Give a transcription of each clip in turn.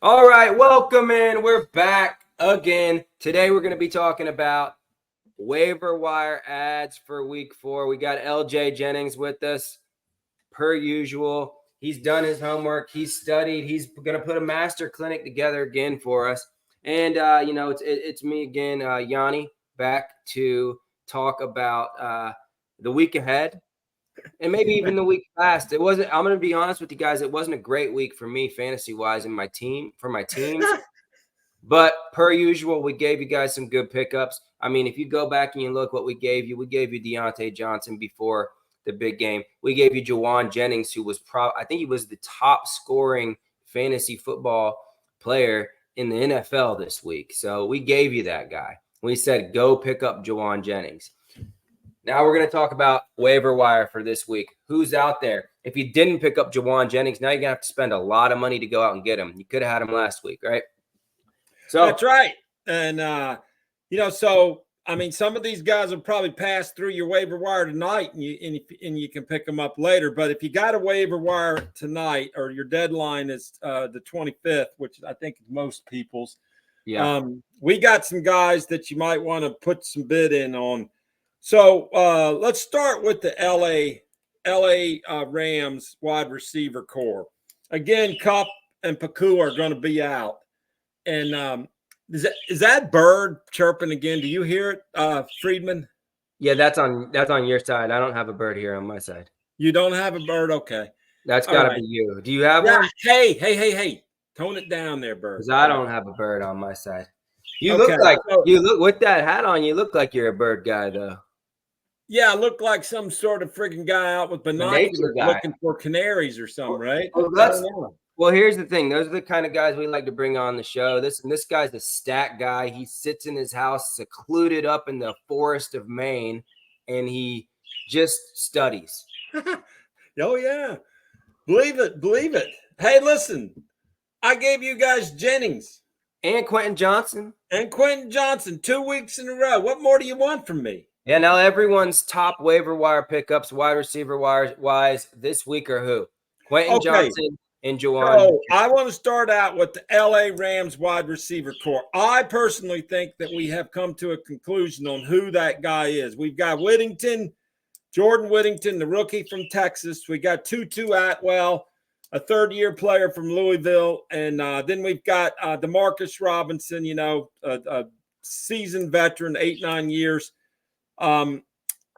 All right, welcome in. We're back again. Today we're going to be talking about waiver wire ads for week 4. We got LJ Jennings with us, per usual. He's done his homework. He's studied. He's going to put a master clinic together again for us. And, it's me again, Yanni, back to talk about the week ahead. And maybe even the week past. I'm going to be honest with you guys, it wasn't a great week for me fantasy-wise for my teams. But per usual, we gave you guys some good pickups. I mean, if you go back and you look what we gave you Deontay Johnson before the big game. We gave you Juwan Jennings, who was I think he was the top scoring fantasy football player in the NFL this week. So we gave you that guy. We said, go pick up Juwan Jennings. Now we're going to talk about waiver wire for this week. Who's out there? If you didn't pick up Juwan Jennings, now you're going to have to spend a lot of money to go out and get him. You could have had him last week, right? So that's right. And, some of these guys will probably pass through your waiver wire tonight and you can pick them up later. But if you got a waiver wire tonight or your deadline is the 25th, which I think is most people's, we got some guys that you might want to put some bid in on. So let's start with the LA Rams wide receiver core. Again, Kupp and Paku are going to be out. And is that bird chirping again? Do you hear it, Friedman? Yeah, that's on your side. I don't have a bird here on my side. You don't have a bird? Okay. That's got to be you. Do you have one? Hey. Tone it down there, bird. Because I don't have a bird on my side. You look with that hat on, you look like you're a bird guy, though. Yeah, I look like some sort of freaking guy out with binoculars looking for canaries or something, right? Well, here's the thing. Those are the kind of guys we like to bring on the show. This guy's a stat guy. He sits in his house secluded up in the forest of Maine, and he just studies. Oh, yeah. Believe it. Hey, listen, I gave you guys Jennings. And Quentin Johnson. 2 weeks in a row. What more do you want from me? Yeah, now everyone's top waiver wire pickups, wide receiver wise this week are who? Quentin Johnson and Juwan. So I want to start out with the LA Rams wide receiver core. I personally think that we have come to a conclusion on who that guy is. We've got Jordan Whittington, the rookie from Texas. We got Tutu Atwell, a third-year player from Louisville. And then we've got Demarcus Robinson, a seasoned veteran, 8-9 years.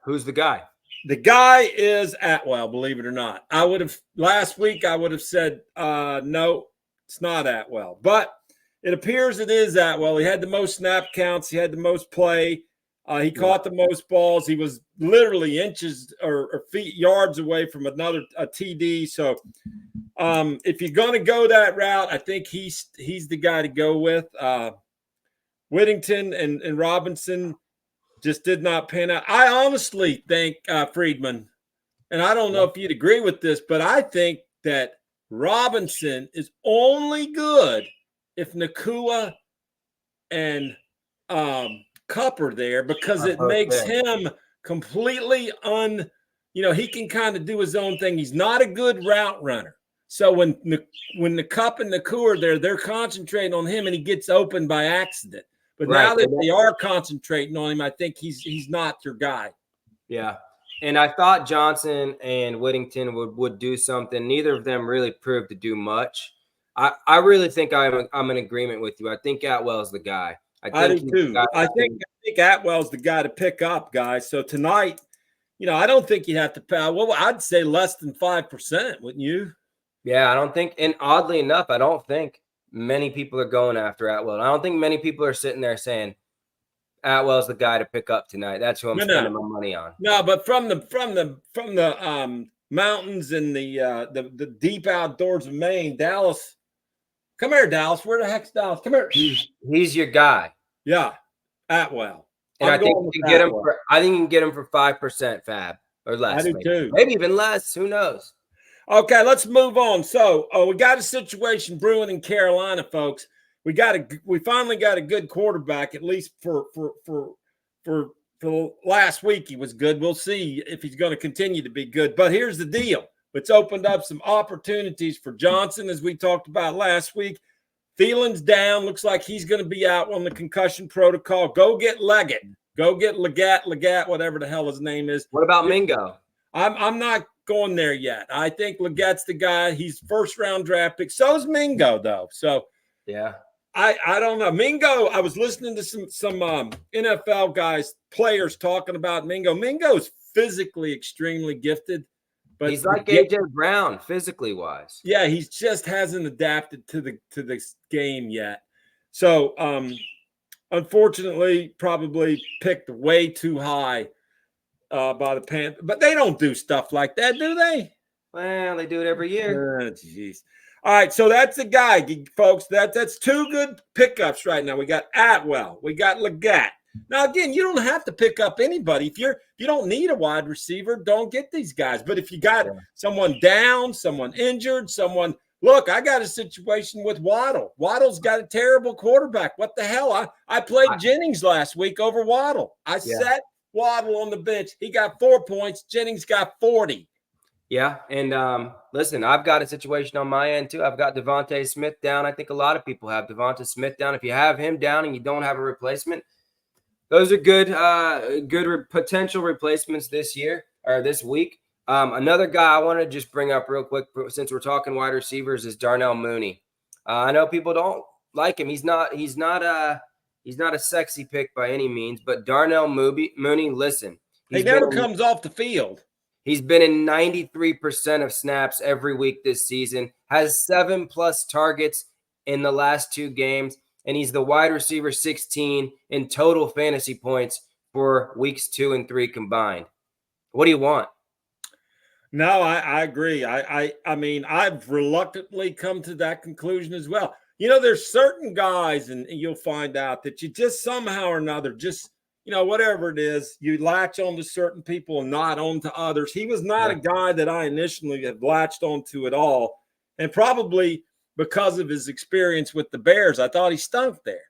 Who's the guy? The guy is Atwell, believe it or not. Last week I would have said, no, it's not Atwell. But it appears it is Atwell. He had the most snap counts. He had the most play. He caught the most balls. He was literally inches or feet, yards away from a TD. So if you're going to go that route, I think he's the guy to go with. Whittington and Robinson just did not pan out. I honestly think, Friedman, and I don't know if you'd agree with this, but I think that Robinson is only good if Nakua and Kupp are there because it makes him completely he can kind of do his own thing. He's not a good route runner. So when the Kupp and Nakua are there, they're concentrating on him and he gets open by accident. But now that they are concentrating on him, I think he's not your guy. Yeah. And I thought Johnson and Whittington would do something. Neither of them really proved to do much. I really think I'm in agreement with you. I think Atwell's the guy. I do too. I think Atwell's the guy to pick up, guys. So tonight, I don't think you'd have to pay. Well, I'd say less than 5%, wouldn't you? Yeah, I don't think. And oddly enough, I don't think many people are going after Atwell. I don't think many people are sitting there saying Atwell's the guy to pick up tonight. That's who I'm spending my money on. No, but from the mountains and the deep outdoors of Maine, Dallas. Come here, Dallas. Where the heck's Dallas? Come here. He's your guy. Yeah, Atwell. And I think you can get him for. I think you can get him for 5% fab or less. I do too. Maybe even less. Who knows? Okay, let's move on. So, we got a situation brewing in Carolina, folks. We finally got a good quarterback, at least for last week. He was good. We'll see if he's going to continue to be good. But here's the deal: it's opened up some opportunities for Johnson, as we talked about last week, Thielen's down. Looks like he's going to be out on the concussion protocol. Go get Leggett. Go get Leggett, whatever the hell his name is. What about Mingo? I'm not going there yet. I think Leggett's the guy. He's first-round draft pick. So's Mingo, though. So yeah. I don't know. Mingo, I was listening to some NFL guys, players talking about Mingo. Mingo's physically extremely gifted. But he's like AJ Brown, physically wise. Yeah, he just hasn't adapted to the game yet. So, unfortunately, probably picked way too high by the Panthers. But they don't do stuff like that, do they? Well, they do it every year. Jeez. All right, so that's the guy, folks. That's two good pickups right now. We got Atwell. We got Leggett. Now, again, you don't have to pick up anybody. If you don't need a wide receiver, don't get these guys. But if you got someone down, someone injured, look, I got a situation with Waddle. Waddle's got a terrible quarterback. What the hell? I played Jennings last week over Waddle. I set Waddle on the bench. He got 4 points. Jennings got 40. Yeah, and listen, I've got a situation on my end too. I've got Devontae Smith down. I think a lot of people have Devontae Smith down. If you have him down and you don't have a replacement, those are good potential replacements this year or this week. Another guy I want to just bring up real quick, since we're talking wide receivers, is Darnell Mooney. I know people don't like him. He's not a sexy pick by any means, but Darnell Mooney, listen, he never comes off the field. He's been in 93% of snaps every week this season, has 7+ targets in the last 2 games, and he's the wide receiver 16 in total fantasy points for weeks 2 and 3 combined. What do you want? No, I agree. I mean, I've reluctantly come to that conclusion as well. You know, there's certain guys, and you'll find out that you just somehow or another, just, you know, whatever it is, you latch on to certain people and not on to others. He was not a guy that I initially had latched onto at all. And probably because of his experience with the Bears, I thought he stunk there.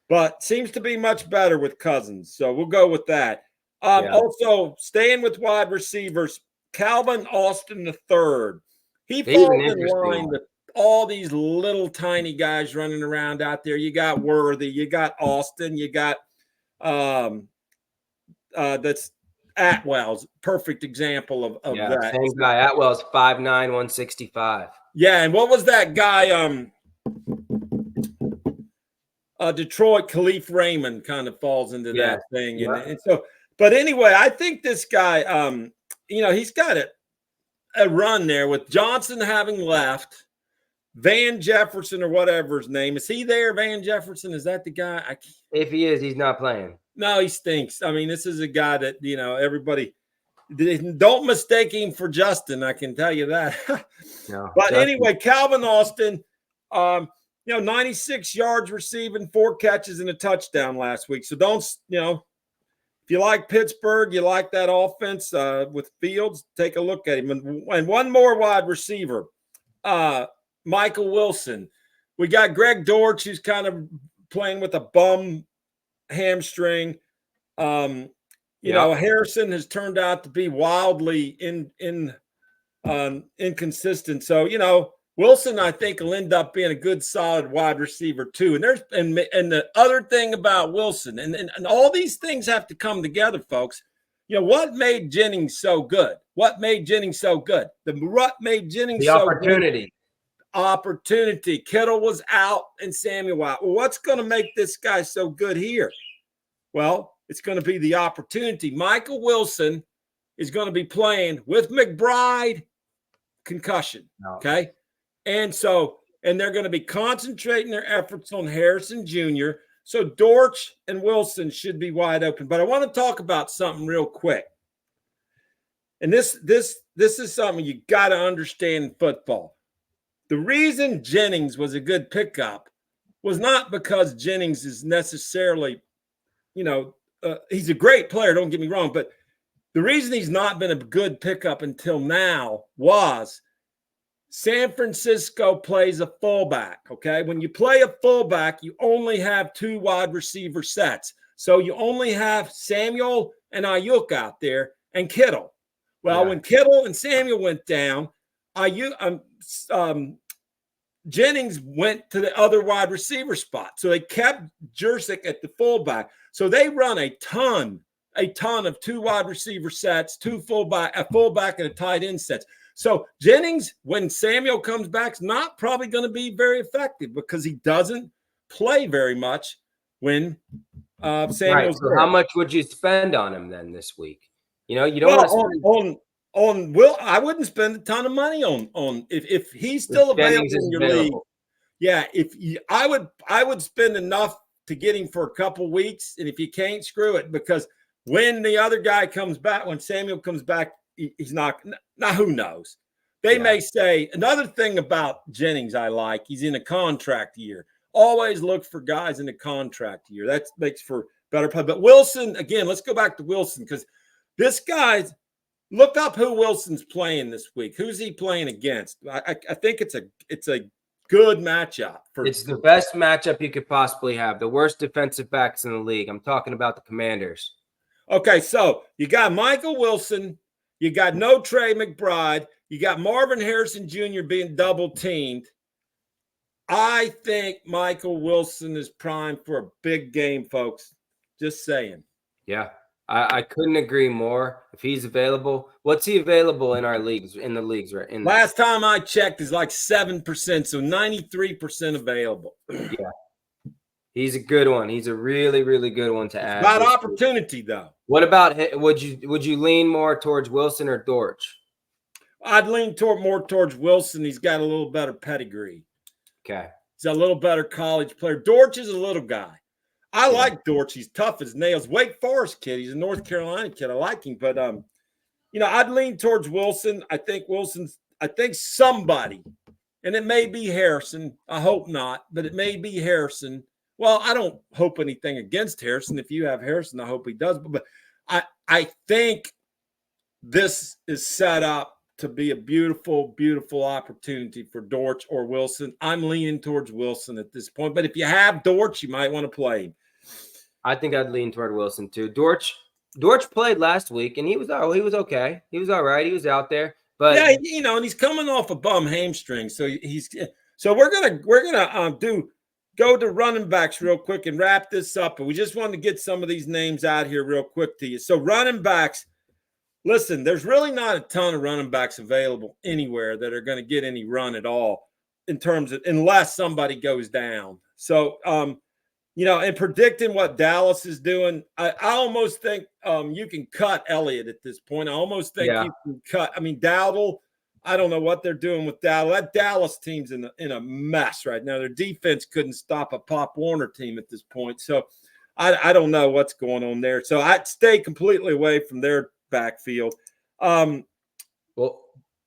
But seems to be much better with Cousins. So we'll go with that. Also, staying with wide receivers, Calvin Austin III. He falls in line with all these little tiny guys running around out there. You got Worthy, you got Austin, you got that's Atwell's perfect example of that. Same guy. Atwell's 5'9", 165. Yeah, and what was that guy? Detroit, Khalif Raymond kind of falls into that thing. And so, but anyway, I think this guy, you know, he's got a run there with Johnson having left. Van Jefferson or whatever his name. Is he there, Van Jefferson? Is that the guy? If he is, he's not playing. No, he stinks. I mean, this is a guy that, you know, everybody don't mistake him for Justin. I can tell you that. No, but Justin. Anyway, Calvin Austin, you know, 96 yards receiving, 4 catches and a touchdown last week. So don't, you know, if you like Pittsburgh, you like that offense with Fields, take a look at him. And one more wide receiver, Michael Wilson. We got Greg Dortch, who's kind of playing with a bum hamstring. You know, Harrison has turned out to be wildly inconsistent. So, you know, Wilson, I think, will end up being a good, solid wide receiver too. And the other thing about Wilson, and all these things have to come together, folks. You know, what made Jennings so good? What made Jennings so good? What made Jennings so good? Opportunity. Kittle was out and Samuel out. Well, what's going to make this guy so good here? Well, it's going to be the opportunity. Michael Wilson is going to be playing with McBride, concussion. Okay. And they're going to be concentrating their efforts on Harrison Jr. So Dortch and Wilson should be wide open. But I want to talk about something real quick. And this is something you got to understand in football. The reason Jennings was a good pickup was not because Jennings is necessarily, you know, he's a great player, don't get me wrong, but the reason he's not been a good pickup until now was San Francisco plays a fullback, okay? When you play a fullback, you only have 2 wide receiver sets. So you only have Samuel and Ayuk out there and Kittle. Well, when Kittle and Samuel went down, Jennings went to the other wide receiver spot. So they kept Jurczyk at the fullback. So they run a ton of 2 wide receiver sets, 2 fullback, a fullback and a tight end sets. So Jennings, when Samuel comes back, is not probably going to be very effective because he doesn't play very much when Samuel's right. So there. how much would you spend on him then this week? You know, you don't want to spend on Will. I wouldn't spend a ton of money on if he's still available in your league. Yeah, I would spend enough to get him for a couple weeks, and if you can't, screw it, because when the other guy comes back, when Samuel comes back, he's not. Now who knows? They may say another thing about Jennings. I like he's in a contract year. Always look for guys in the contract year. That makes for better play. But Wilson, again, let's go back to Wilson because this guy's. Look up who Wilson's playing this week. Who's he playing against? I think it's a good matchup. It's the best matchup you could possibly have. The worst defensive backs in the league. I'm talking about the Commanders. Okay, so you got Michael Wilson. You got no Trey McBride. You got Marvin Harrison Jr. being double teamed. I think Michael Wilson is primed for a big game, folks. Just saying. Yeah. I couldn't agree more. If he's available, what's he available in our leagues? In the leagues, right? Last time I checked, is like 7%, so 93% available. Yeah, he's a good one. He's a really, really good one to add. About opportunity, though. What about would you lean more towards Wilson or Dortch? I'd lean more towards Wilson. He's got a little better pedigree. Okay, he's a little better college player. Dortch is a little guy. I like Dortch. He's tough as nails. Wake Forest kid. He's a North Carolina kid. I like him. But, I'd lean towards Wilson. I think somebody, and it may be Harrison. I hope not, but it may be Harrison. Well, I don't hope anything against Harrison. If you have Harrison, I hope he does. But I think this is set up to be a beautiful, beautiful opportunity for Dortch or Wilson. I'm leaning towards Wilson at this point. But if you have Dortch, you might want to play him. I think I'd lean toward Wilson too. Dortch played last week, and he was okay. He was all right. He was out there, but yeah, and he's coming off a bum hamstring, so we're gonna go to running backs real quick and wrap this up. But we just wanted to get some of these names out here real quick to you. So running backs, listen, there's really not a ton of running backs available anywhere that are going to get any run at all in terms of unless somebody goes down. So and predicting what Dallas is doing, I almost think you can cut Elliott at this point. I almost think you can cut. I mean, Dowdle, I don't know what they're doing with Dowdle. That Dallas team's in a mess right now. Their defense couldn't stop a Pop Warner team at this point. So I don't know what's going on there. So I'd stay completely away from their backfield. Well,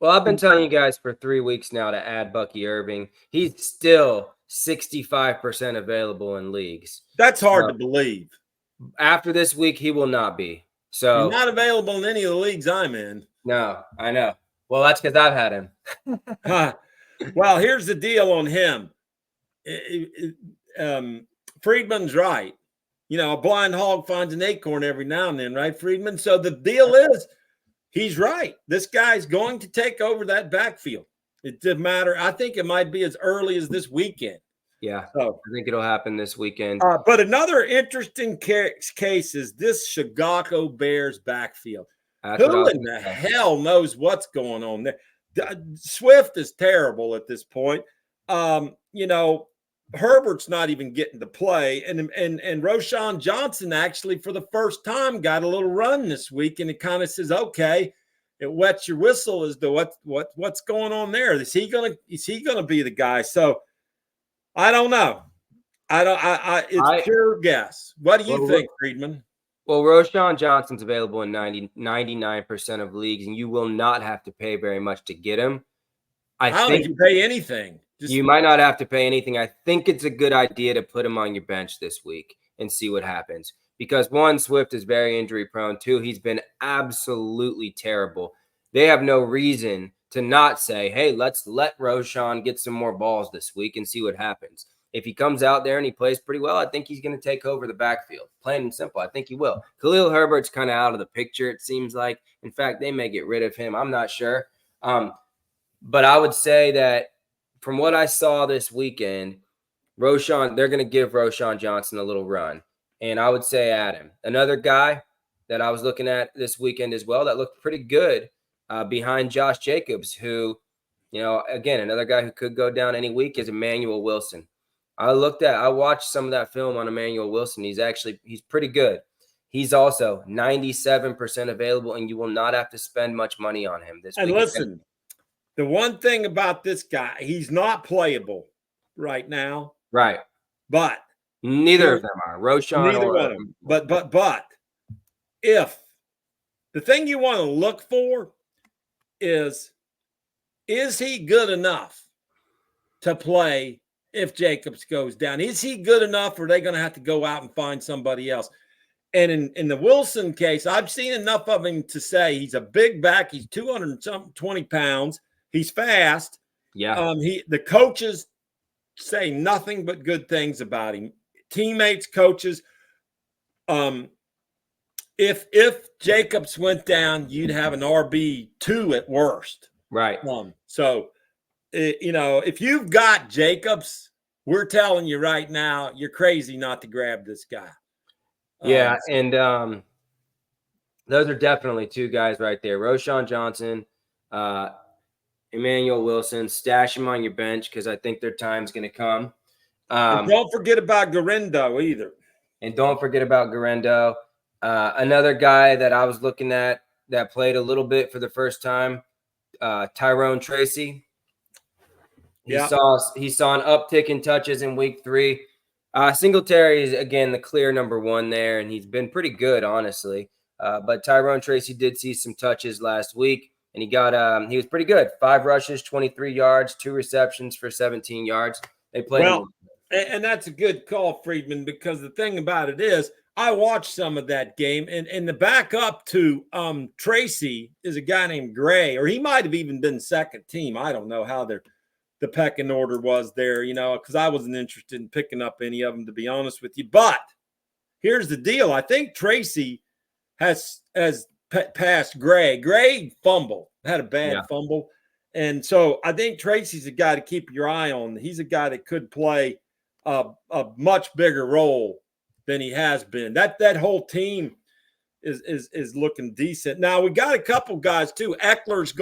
I've been telling you guys for 3 weeks now to add Bucky Irving. He's still 65% available in leagues. That's hard to believe. After this week, he will not be. So he's not available in any of the leagues I'm in. No, I know. Well, that's because I've had him. Well, here's the deal on him. Friedman's right. A blind hog finds an acorn every now and then, right, Friedman? So the deal is he's right. This guy's going to take over that backfield. It didn't matter. I think it might be as early as this weekend. Yeah, so, I think it'll happen this weekend. But another interesting case is this Chicago Bears backfield. Who in the hell knows what's going on there? Swift is terrible at this point. Herbert's not even getting to play, and Roschon Johnson actually for the first time got a little run this week, and it kind of says, okay, it wets your whistle as to what's going on there. Is he gonna be the guy? So I don't know. It's pure guess. What do you think, Friedman? Well, Roschon Johnson's available in 99% of leagues, and you will not have to pay very much to get him. I don't think you pay anything. You might not have to pay anything. I think it's a good idea to put him on your bench this week and see what happens. Because one, Swift is very injury prone. Two, he's been absolutely terrible. They have no reason to not say, hey, let's let Roschon get some more balls this week and see what happens. If he comes out there and he plays pretty well, I think he's going to take over the backfield. Plain and simple, I think he will. Khalil Herbert's kind of out of the picture, it seems like. In fact, they may get rid of him. I'm not sure. But I would say that from what I saw this weekend, they're going to give Roschon Johnson a little run. And I would say Adam. Another guy that I was looking at this weekend as well that looked pretty good behind Josh Jacobs, who, again, another guy who could go down any week is Emmanuel Wilson. I watched some of that film on Emmanuel Wilson. He's pretty good. He's also 97% available, and you will not have to spend much money on him this week. And listen, the one thing about this guy, he's not playable right now. Right. But neither of them are. Roschon neither one of them. But if the thing you want to look for is he good enough to play if Jacobs goes down? Is he good enough, or are they going to have to go out and find somebody else? And in the Wilson case, I've seen enough of him to say he's a big back. He's 220 pounds. He's fast. Yeah. The coaches say nothing but good things about him. Teammates, coaches. If Jacobs went down, you'd have an RB2 at worst. Right. So, if you've got Jacobs, we're telling you right now, you're crazy not to grab this guy. Yeah, and those are definitely two guys right there. Roschon Johnson, Emmanuel Wilson. Stash them on your bench because I think their time's going to come. And don't forget about Garendo either. And don't forget about Garendo. Another guy that I was looking at that played a little bit for the first time, Tyrone Tracy. He saw an uptick in touches in week 3. Singletary is, again, the clear number 1 there, and he's been pretty good, honestly. But Tyrone Tracy did see some touches last week, and he was pretty good. 5 rushes, 23 yards, 2 receptions for 17 yards. They played well, and that's a good call, Friedman, because the thing about it is I watched some of that game, and the backup to Tracy is a guy named Gray, or he might have even been second team. I don't know how the pecking order was there, because I wasn't interested in picking up any of them, to be honest with you. But here's the deal. I think Tracy has passed Gray. Gray had a bad fumble. And so I think Tracy's a guy to keep your eye on. He's a guy that could play a much bigger role than he has been. That whole team is looking decent. Now we got a couple guys too. Eckler's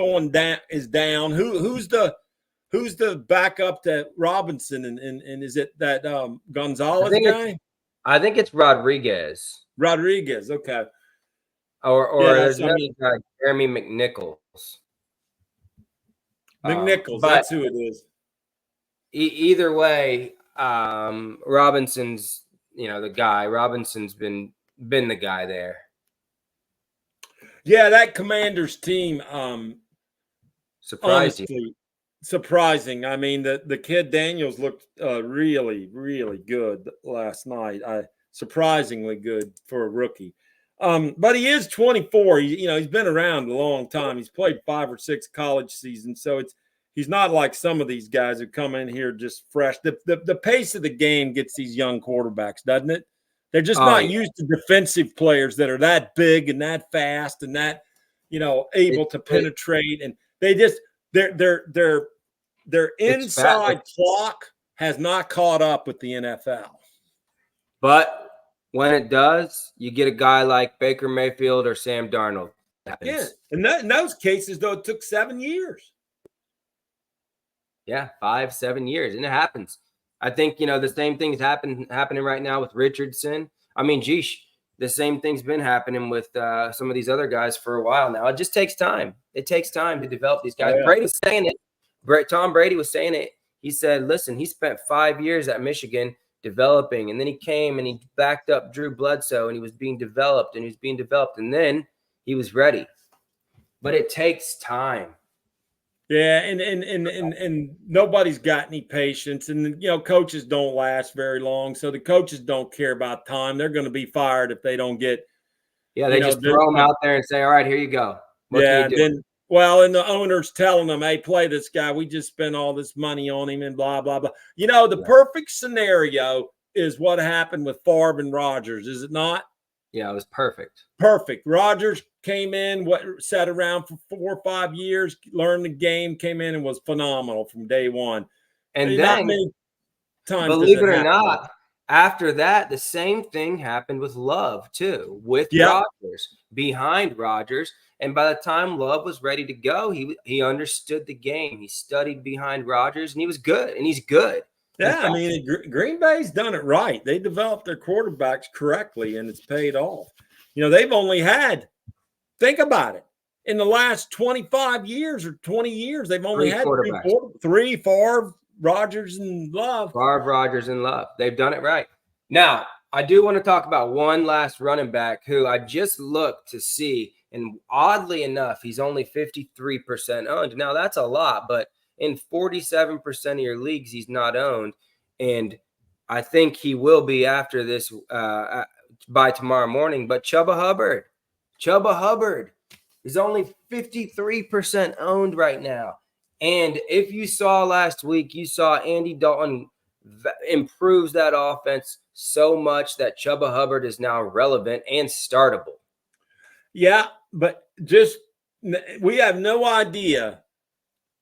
is down. Who's the backup to Robinson, and is it that Gonzalez guy? I think it's Rodriguez. Rodriguez, okay. Or there's another guy, Jeremy McNichols. McNichols, that's who it is. Either way, Robinson's the guy. Robinson's been the guy there. Yeah, that Commanders team. Surprising. I mean, the kid Daniels looked really, really good last night. Surprisingly good for a rookie. But he is 24. He's been around a long time. He's played 5 or 6 college seasons, so he's not like some of these guys who come in here just fresh. The pace of the game gets these young quarterbacks, doesn't it? They're just not used to defensive players that are that big and that fast and that able to penetrate, and they just their inside clock has not caught up with the NFL. But when it does, you get a guy like Baker Mayfield or Sam Darnold. Yeah, and in those cases, though, it took 7 years. Yeah, 5-7 years, and it happens. I think the same thing's happening right now with Richardson. I mean, the same thing's been happening with some of these other guys for a while now. It just takes time. It takes time to develop these guys. Yeah. Brady was saying it. Tom Brady was saying it. He said, "Listen, he spent 5 years at Michigan developing, and then he came and he backed up Drew Bledsoe, and he was being developed, and then he was ready." But it takes time. Yeah, and nobody's got any patience, and coaches don't last very long, so the coaches don't care about time. They're going to be fired if they don't get. Yeah, they just throw them out there and say, "All right, here you go." And the owner's telling them, "Hey, play this guy. We just spent all this money on him," and blah blah blah. The perfect scenario is what happened with Favre and Rodgers, is it not? Yeah, it was perfect. Perfect. Rodgers came in, sat around for 4 or 5 years, learned the game, came in and was phenomenal from day one. And not then, many times does believe it it or happen. not, after that, the same thing happened with Love too, with Yeah. Rodgers, behind Rodgers. And by the time Love was ready to go, he understood the game. He studied behind Rodgers, and he was good. And he's good. In Yeah, I fact, mean, Green Bay's done it right. They developed their quarterbacks correctly, and it's paid off. They've only had, think about it, in the last 25 years or 20 years, they've only three had quarterbacks: three, Favre, Rodgers, and Love. Favre, Rodgers, and Love. They've done it right. Now, I do want to talk about one last running back who I just looked to see, and oddly enough, he's only 53% owned. Now, that's a lot, but in 47% of your leagues, he's not owned. And I think he will be after this by tomorrow morning. But Chuba Hubbard is only 53% owned right now. And if you saw last week, you saw Andy Dalton improves that offense so much that Chuba Hubbard is now relevant and startable. Yeah, but we have no idea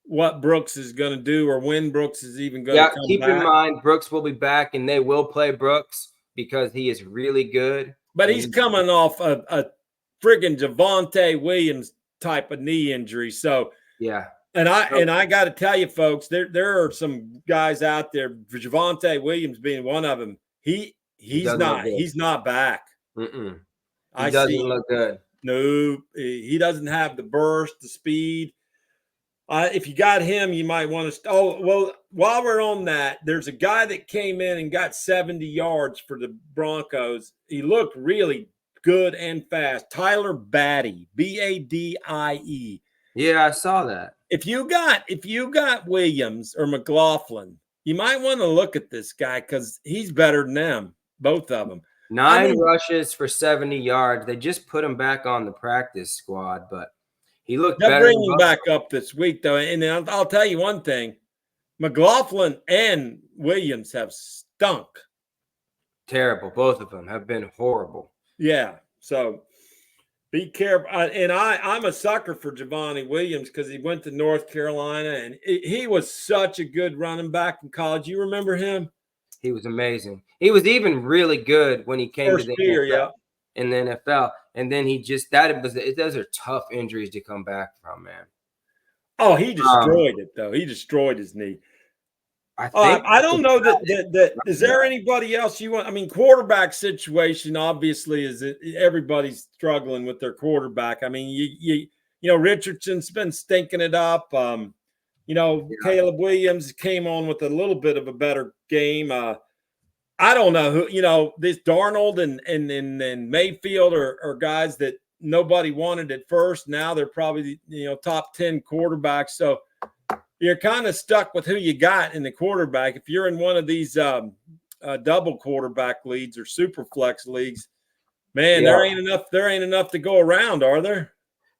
what Brooks is going to do or when Brooks is even going to come keep back. in mind, Brooks will be back, and they will play Brooks because he is really good. But he's coming off a friggin' Javonte Williams type of knee injury. So yeah. And I got to tell you, folks, there are some guys out there. Javonte Williams being one of them. He's not back. He I doesn't see. look good. No, he doesn't have the burst, the speed. If you got him, you might want to. Oh, well, while we're on that, there's a guy that came in and got 70 yards for the Broncos. He looked really good and fast. Tyler Badie, Badie. Yeah, I saw that. If you got Williams or McLaughlin, you might want to look at this guy because he's better than them, both of them. 9 rushes for 70 yards. They just put him back on the practice squad, but he looked better. They'll bring him back up this week, though. And I'll tell you one thing. McLaughlin and Williams have stunk. Terrible. Both of them have been horrible. Yeah. So be careful. And I'm a sucker for Javonte Williams because he went to North Carolina, and he was such a good running back in college. You remember him? He was amazing. He was even really good when he came to the NFL, in the NFL. And then those are tough injuries to come back from, man. Oh, he destroyed it, though. He destroyed his knee. I don't know that is there anybody else you want? I mean, quarterback situation obviously is everybody's struggling with their quarterback. I mean, you Richardson's been stinking it up. Caleb Williams came on with a little bit of a better game. I don't know who, this Darnold and Mayfield are guys that nobody wanted at first. Now they're probably, top 10 quarterbacks. So you're kind of stuck with who you got in the quarterback. If you're in one of these double quarterback leagues or super flex leagues, man, there ain't enough to go around, are there?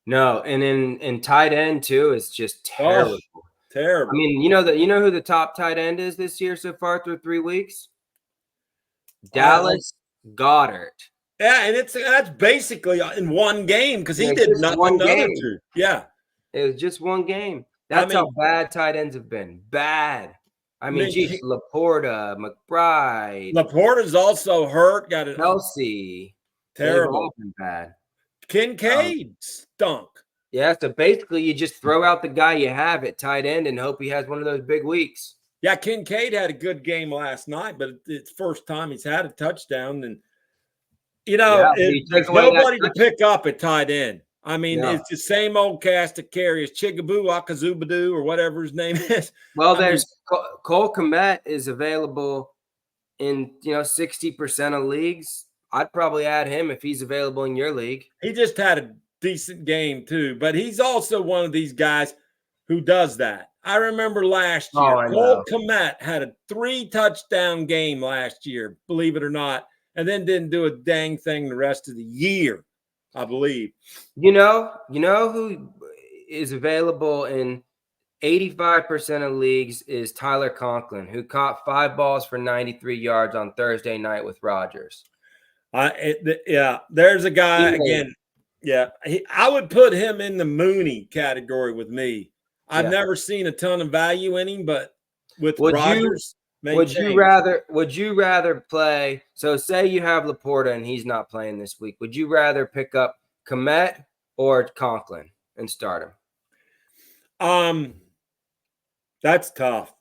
No, and in tight end too, it's just terrible. Oh, terrible. I mean, you know who the top tight end is this year so far through 3 weeks? Dallas Goedert. Yeah, and that's basically in one game because he did nothing the other two. Yeah, it was just one game. That's how bad tight ends have been. Bad. Geez, Laporta, McBride. Laporta's also hurt. Got it. Kelsey. Terrible. They've all been bad. Kincaid stunk. Yeah, so basically you just throw out the guy you have at tight end and hope he has one of those big weeks. Yeah, Kincaid had a good game last night, but it's the first time he's had a touchdown. And, there's nobody to pick up at tight end. I mean, it's the same old cast of carriers, Chigaboo, Akazubadu, or whatever his name is. Well, Cole Kmet is available in, 60% of leagues. I'd probably add him if he's available in your league. He just had a decent game too, but he's also one of these guys who does that. I remember last year, Cole Kmet had a 3-touchdown game last year, believe it or not, and then didn't do a dang thing the rest of the year, I believe. You know who is available in 85% of leagues is Tyler Conklin, who caught 5 balls for 93 yards on Thursday night with Rodgers. There's a guy again. Yeah, I would put him in the Mooney category with me. I've never seen a ton of value in him, but with Would Rodgers. would you rather play? So say you have Laporta and he's not playing this week. Would you rather pick up Komet or Conklin and start him? That's tough.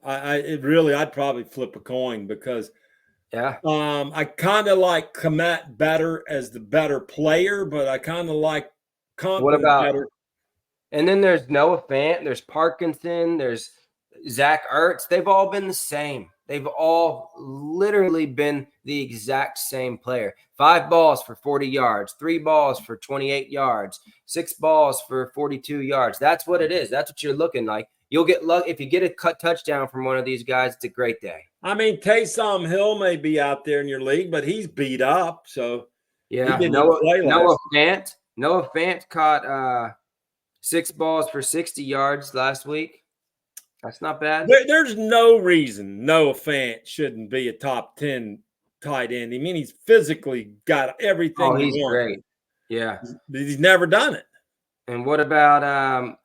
I'd probably flip a coin because Yeah. I kind of like Komet better as the better player, but I kind of like What Conklin about? better. And then there's Noah Fant, there's Parkinson, there's Zach Ertz. They've all been the same. They've all literally been the exact same player. 5 balls for 40 yards, 3 balls for 28 yards, 6 balls for 42 yards. That's what it is. That's what you're looking like. You'll get luck if you get a cut touchdown from one of these guys. It's a great day. I mean, Taysom Hill may be out there in your league, but he's beat up, so Yeah, he didn't even play last. Noah Fant caught 6 balls for 60 yards last week. That's not bad. There's no reason Noah Fant shouldn't be a top 10 tight end. I mean, he's physically got everything. Oh, he's great. Yeah. He's never done it. And what about,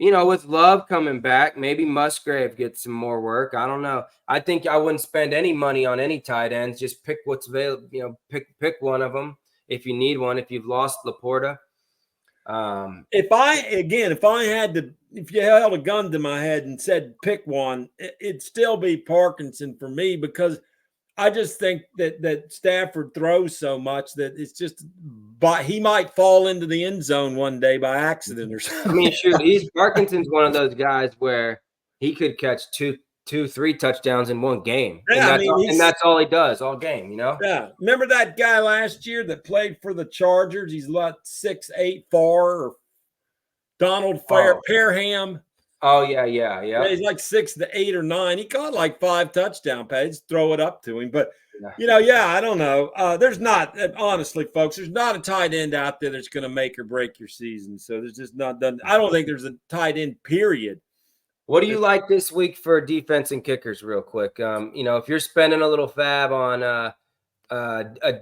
with Love coming back, maybe Musgrave gets some more work. I don't know. I think I wouldn't spend any money on any tight ends. Just pick what's available. Pick one of them if you need one. If you've lost Laporta. If you held a gun to my head and said pick one, it'd still be Parkinson for me because I just think that Stafford throws so much that it's just, but he might fall into the end zone one day by accident or something. I mean, shoot, Parkinson's one of those guys where he could catch 3 touchdowns in one game. Yeah, and that's all he does all game, Yeah. Remember that guy last year that played for the Chargers? He's like 6'8", 4, Donald Parham. Oh, yeah. He's like 6 to 8 or 9. He caught like 5 touchdown passes. Throw it up to him. But, I don't know. There's not, honestly, folks, there's not a tight end out there that's going to make or break your season. So there's just not done. I don't think there's a tight end, period. What do you like this week for defense and kickers real quick? If you're spending a little fab on a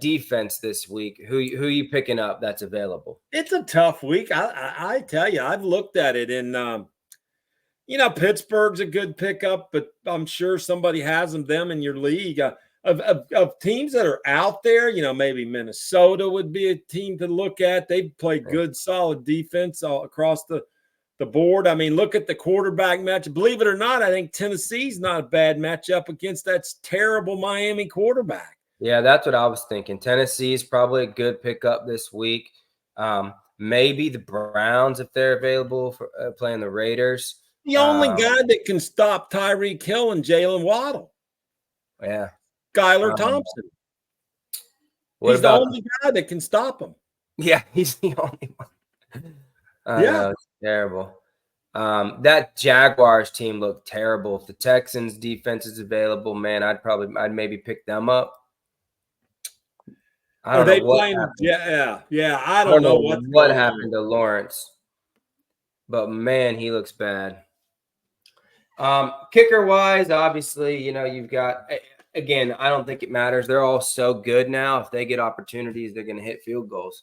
defense this week, who you picking up that's available? It's a tough week. I tell you, I've looked at it and, Pittsburgh's a good pickup, but I'm sure somebody has them in your league. Of teams that are out there, maybe Minnesota would be a team to look at. They've played good, solid defense all across the board. I mean, look at the quarterback match. Believe it or not, I think Tennessee's not a bad matchup against that terrible Miami quarterback. Yeah, that's what I was thinking. Tennessee's probably a good pickup this week. Maybe the Browns if they're available for playing the Raiders. The only guy that can stop Tyreek Hill and Jalen Waddle. Yeah. Skylar Thompson. He's the only guy that can stop him. Yeah, he's the only one. Yeah. It's terrible. That Jaguars team looked terrible. If the Texans defense is available, man, I'd maybe pick them up. I don't know what happened. Yeah. I don't know what happened to Lawrence. But man, he looks bad. Kicker wise, obviously, you've got, again, I don't think it matters. They're all so good now. If they get opportunities, they're going to hit field goals.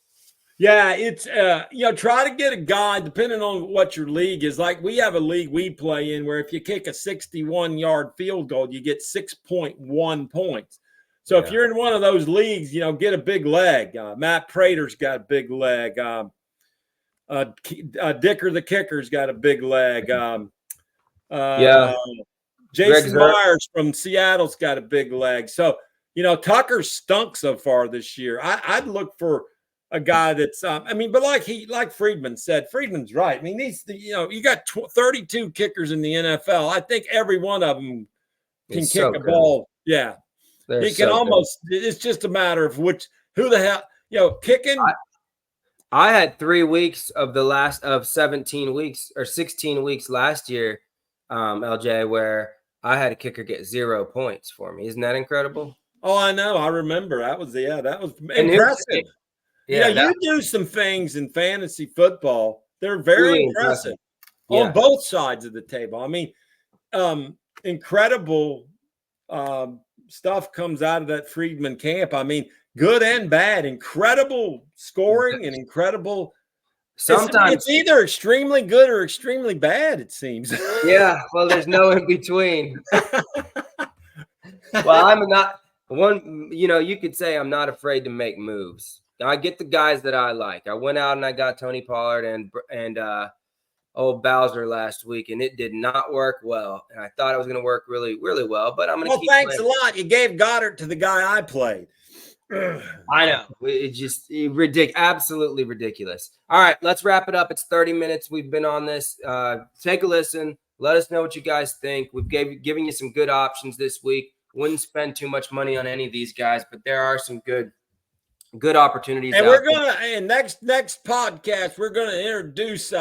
Yeah, it's, try to get a guy, depending on what your league is. Like we have a league we play in where if you kick a 61-yard field goal, you get 6.1 points. So if you're in one of those leagues, get a big leg. Matt Prater's got a big leg. Dicker the kicker's got a big leg. Jason Myers from Seattle's got a big leg. So, Tucker stunk so far this year. I'd look for a guy that's, but like Friedman said, Friedman's right. I mean, you got 32 kickers in the NFL. I think every one of them can kick a ball. Yeah. He can almost, it's just a matter of who the hell, kicking. I had 3 weeks of 17 weeks or 16 weeks last year, LJ, where I had a kicker get 0 points for me. Isn't that incredible? Oh, I know. I remember. That was impressive. Yeah, you do some things in fantasy football. They're very really impressive on both sides of the table. I mean, incredible stuff comes out of that Friedman camp. I mean, good and bad, incredible scoring and incredible Sometimes it's either extremely good or extremely bad, it seems. Yeah, well, there's no in between. Well, I'm not one, you could say I'm not afraid to make moves. I get the guys that I like. I went out and I got Tony Pollard and old Bowser last week, and it did not work well. And I thought it was going to work really, really well, but I'm going to keep thanks playing. a lot. You gave Goddard to the guy I played. I know. It's just ridiculous, absolutely ridiculous. All right, let's wrap it up. It's 30 minutes. We've been on this. Take a listen. Let us know what you guys think. We've given you some good options this week. Wouldn't spend too much money on any of these guys, but there are some good opportunities. And we're next podcast, we're gonna introduce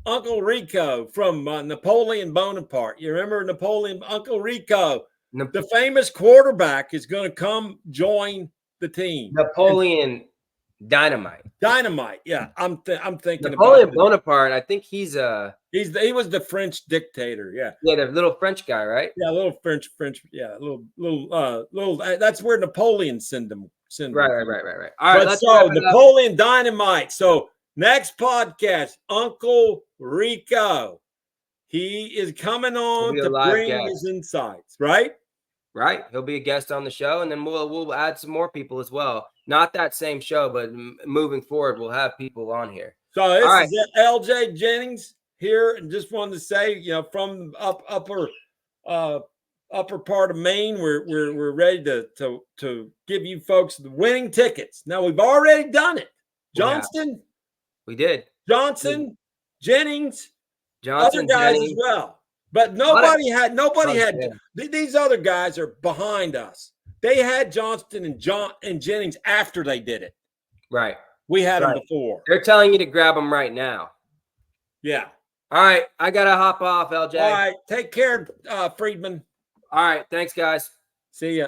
Uncle Rico from Napoleon Bonaparte. You remember Uncle Rico, the famous quarterback, is going to come join the team. Napoleon Dynamite. Yeah, I'm thinking Napoleon Bonaparte. I think he was the French dictator. Yeah, the little French guy, right? Yeah, little French. Yeah, little. That's where Napoleon sent him. Right. All right, so Napoleon Dynamite. So next podcast, Uncle Rico. He is coming on to bring his insights, right? Right. He'll be a guest on the show, and then we'll add some more people as well. Not that same show, but moving forward, we'll have people on here. So this is LJ Jennings here, and just wanted to say, from upper part of Maine, we're ready to give you folks the winning tickets. Now we've already done it. Johnston, we did. Johnson, Jennings, other guys as well. But nobody had. These other guys are behind us. They had Johnston and Jennings after they did it. Right. We had them before. They're telling you to grab them right now. Yeah. All right. I got to hop off, LJ. All right. Take care, Friedman. All right. Thanks, guys. See ya.